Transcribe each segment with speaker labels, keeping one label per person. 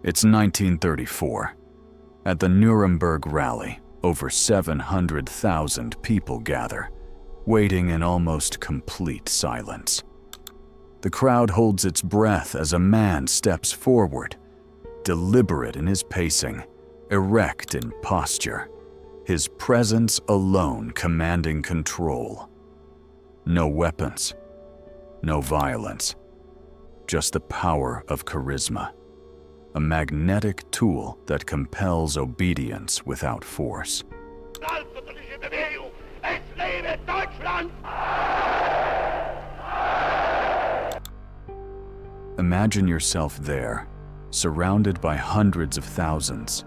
Speaker 1: It's 1934. At the Nuremberg rally, over 700,000 people gather, waiting in almost complete silence. The crowd holds its breath as a man steps forward, deliberate in his pacing, erect in posture, his presence alone commanding control. No weapons, no violence, just the power of charisma, a magnetic tool that compels obedience without force. Imagine yourself there, surrounded by hundreds of thousands,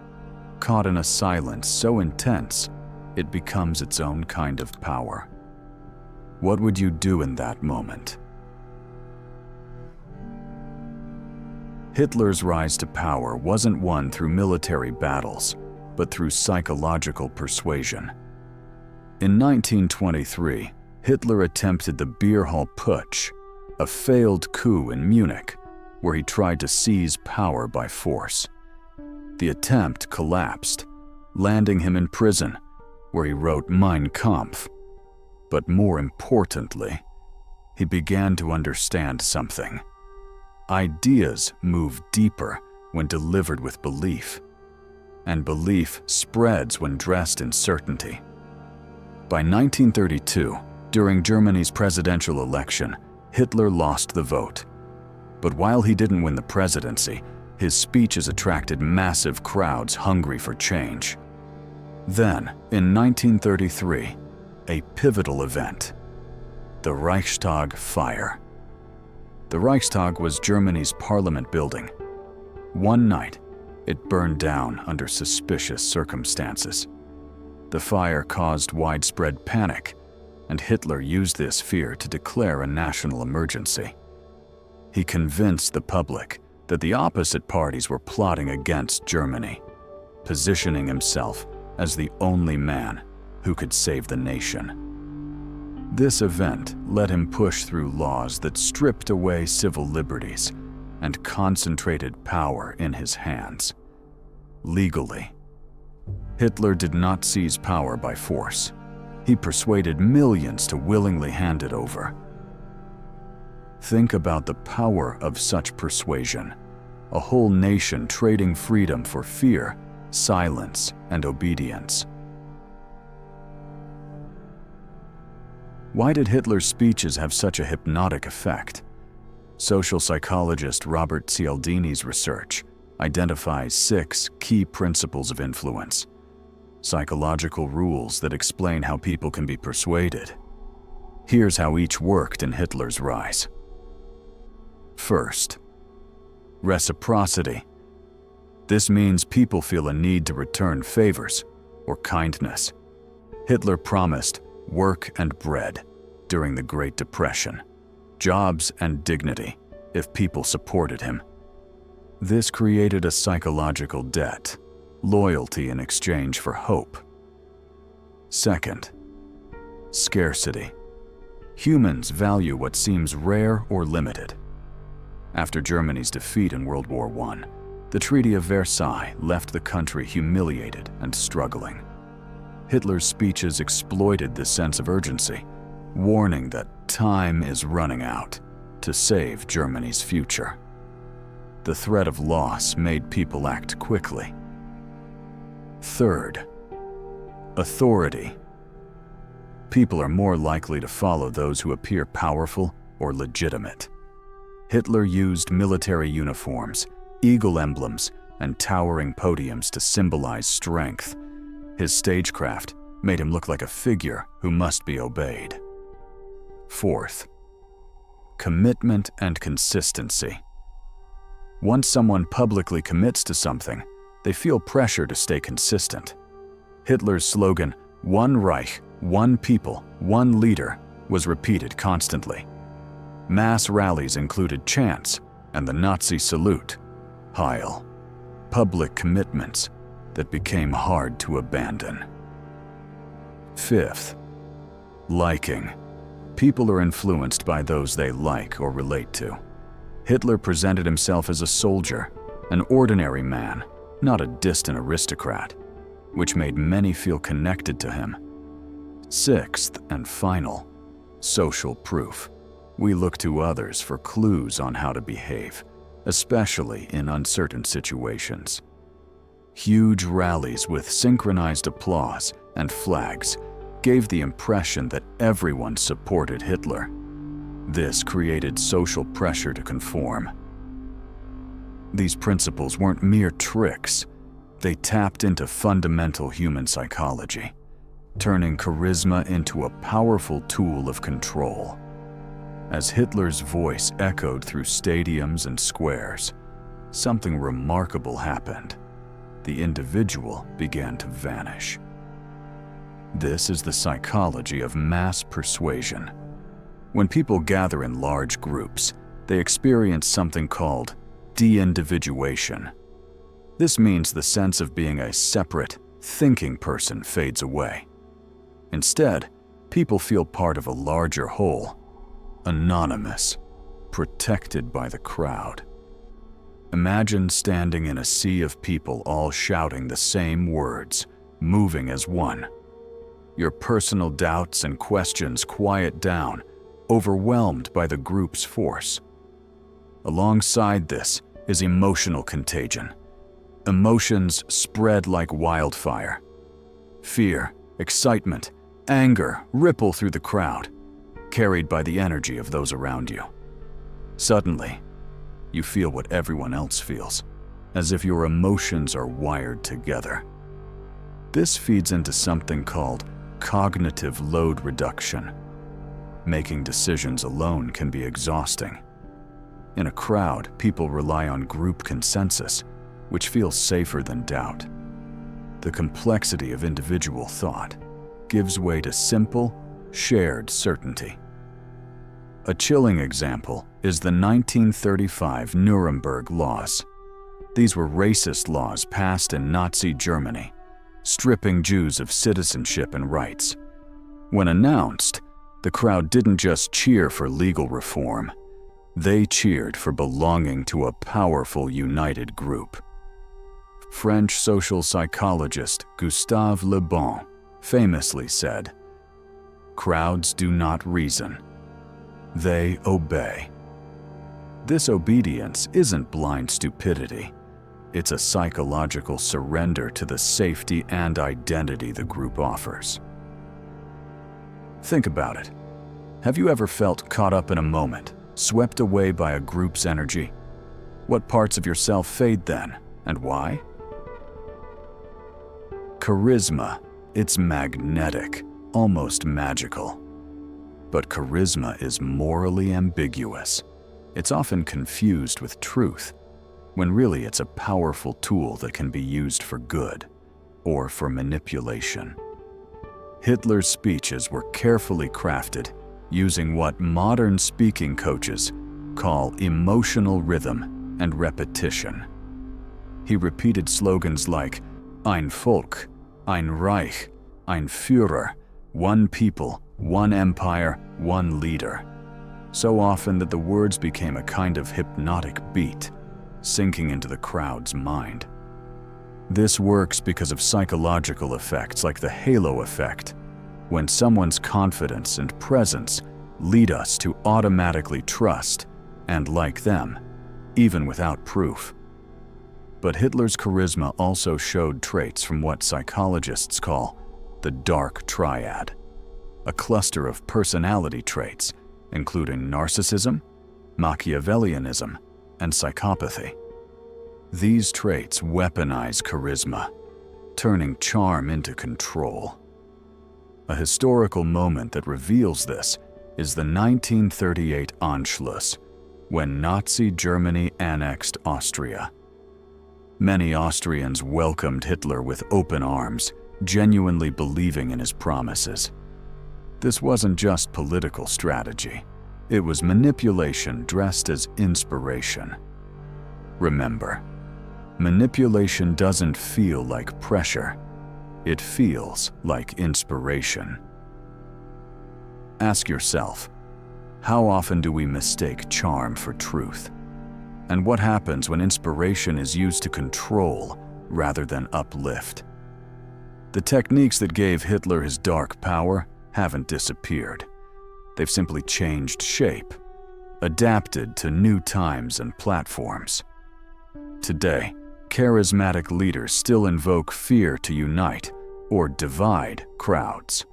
Speaker 1: caught in a silence so intense it becomes its own kind of power. What would you do in that moment? Hitler's rise to power wasn't won through military battles, but through psychological persuasion. In 1923, Hitler attempted the beer hall putsch, a failed coup in Munich, where he tried to seize power by force. The attempt collapsed, landing him in prison, where he wrote Mein Kampf. But more importantly, he began to understand something. Ideas move deeper when delivered with belief, and belief spreads when dressed in certainty. By 1932, during Germany's presidential election, Hitler lost the vote. But while he didn't win the presidency, his speeches attracted massive crowds hungry for change. Then, in 1933, a pivotal event: the Reichstag fire. The Reichstag was Germany's parliament building. One night, it burned down under suspicious circumstances. The fire caused widespread panic, and Hitler used this fear to declare a national emergency. He convinced the public that the opposite parties were plotting against Germany, positioning himself as the only man who could save the nation. This event let him push through laws that stripped away civil liberties and concentrated power in his hands. Legally, Hitler did not seize power by force. He persuaded millions to willingly hand it over. Think about the power of such persuasion. A whole nation trading freedom for fear, silence, and obedience. Why did Hitler's speeches have such a hypnotic effect? Social psychologist Robert Cialdini's research identifies 6 key principles of influence, psychological rules that explain how people can be persuaded. Here's how each worked in Hitler's rise. First, reciprocity. This means people feel a need to return favors or kindness. Hitler promised work and bread during the Great Depression, jobs and dignity if people supported him. This created a psychological debt, loyalty in exchange for hope. Second, scarcity. Humans value what seems rare or limited. After Germany's defeat in World War I, the Treaty of Versailles left the country humiliated and struggling. Hitler's speeches exploited this sense of urgency, warning that time is running out to save Germany's future. The threat of loss made people act quickly. Third, authority. People are more likely to follow those who appear powerful or legitimate. Hitler used military uniforms, eagle emblems, and towering podiums to symbolize strength. His stagecraft made him look like a figure who must be obeyed. Fourth, commitment and consistency. Once someone publicly commits to something, they feel pressure to stay consistent. Hitler's slogan, "One Reich, one people, one leader," was repeated constantly. Mass rallies included chants and the Nazi salute, Heil, public commitments that became hard to abandon. Fifth, liking. People are influenced by those they like or relate to. Hitler presented himself as a soldier, an ordinary man, not a distant aristocrat, which made many feel connected to him. Sixth and final, social proof. We look to others for clues on how to behave, especially in uncertain situations. Huge rallies with synchronized applause and flags gave the impression that everyone supported Hitler. This created social pressure to conform. These principles weren't mere tricks. They tapped into fundamental human psychology, turning charisma into a powerful tool of control. As Hitler's voice echoed through stadiums and squares, something remarkable happened. The individual began to vanish. This is the psychology of mass persuasion. When people gather in large groups, they experience something called de-individuation. This means the sense of being a separate, thinking person fades away. Instead, people feel part of a larger whole, anonymous, protected by the crowd. Imagine standing in a sea of people all shouting the same words, moving as one. Your personal doubts and questions quiet down, overwhelmed by the group's force. Alongside this is emotional contagion. Emotions spread like wildfire. Fear, excitement, anger ripple through the crowd, carried by the energy of those around you. Suddenly, you feel what everyone else feels, as if your emotions are wired together. This feeds into something called cognitive load reduction. Making decisions alone can be exhausting. In a crowd, people rely on group consensus, which feels safer than doubt. The complexity of individual thought gives way to simple, shared certainty. A chilling example is the 1935 Nuremberg Laws. These were racist laws passed in Nazi Germany, stripping Jews of citizenship and rights. When announced, the crowd didn't just cheer for legal reform. They cheered for belonging to a powerful, united group. French social psychologist Gustave Le Bon famously said, "Crowds do not reason. They obey." This obedience isn't blind stupidity. It's a psychological surrender to the safety and identity the group offers. Think about it. Have you ever felt caught up in a moment, swept away by a group's energy? What parts of yourself fade then, and why? Charisma, it's magnetic, almost magical. But charisma is morally ambiguous. It's often confused with truth, when really it's a powerful tool that can be used for good or for manipulation. Hitler's speeches were carefully crafted, using what modern speaking coaches call emotional rhythm and repetition. He repeated slogans like Ein Volk, Ein Reich, Ein Führer, one people, one empire, one leader, so often that the words became a kind of hypnotic beat, sinking into the crowd's mind. This works because of psychological effects like the halo effect, when someone's confidence and presence lead us to automatically trust and like them, even without proof. But Hitler's charisma also showed traits from what psychologists call the dark triad, a cluster of personality traits including narcissism, Machiavellianism, and psychopathy. These traits weaponize charisma, turning charm into control. A historical moment that reveals this is the 1938 Anschluss, when Nazi Germany annexed Austria. Many Austrians welcomed Hitler with open arms, genuinely believing in his promises. This wasn't just political strategy. It was manipulation dressed as inspiration. Remember, manipulation doesn't feel like pressure. It feels like inspiration. Ask yourself, how often do we mistake charm for truth? and what happens when inspiration is used to control rather than uplift. The techniques that gave Hitler his dark power haven't disappeared. They've simply changed shape, adapted to new times and platforms. Today, charismatic leaders still invoke fear to unite or divide crowds.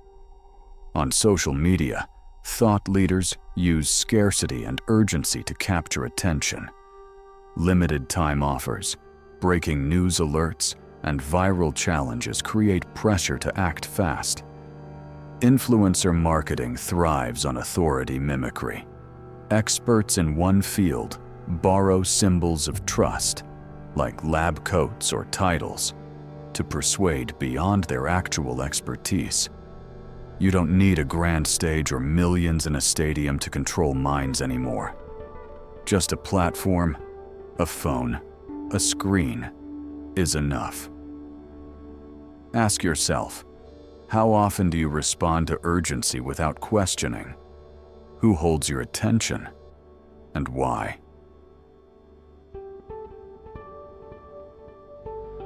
Speaker 1: On social media, thought leaders use scarcity and urgency to capture attention. Limited time offers, breaking news alerts, and viral challenges create pressure to act fast. Influencer marketing thrives on authority mimicry. Experts in one field borrow symbols of trust, like lab coats or titles, to persuade beyond their actual expertise. You don't need a grand stage or millions in a stadium to control minds anymore. Just a platform, a phone, a screen is enough. Ask yourself, how often do you respond to urgency without questioning? Who holds your attention, and why?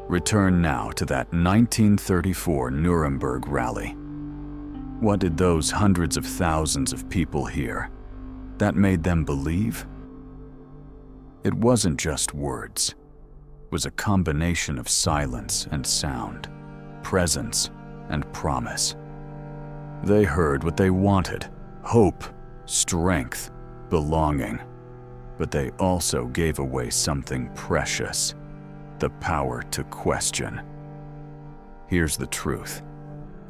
Speaker 1: Return now to that 1934 Nuremberg rally. What did those hundreds of thousands of people hear that made them believe? It wasn't just words. It was a combination of silence and sound, presence and promise. They heard what they wanted: hope, strength, belonging. But they also gave away something precious: the power to question. Here's the truth.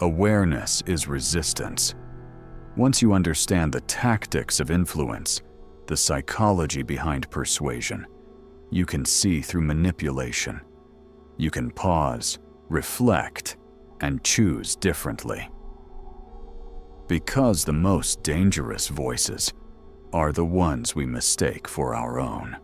Speaker 1: Awareness is resistance. Once you understand the tactics of influence, the psychology behind persuasion, you can see through manipulation. You can pause, reflect, and choose differently. Because the most dangerous voices are the ones we mistake for our own.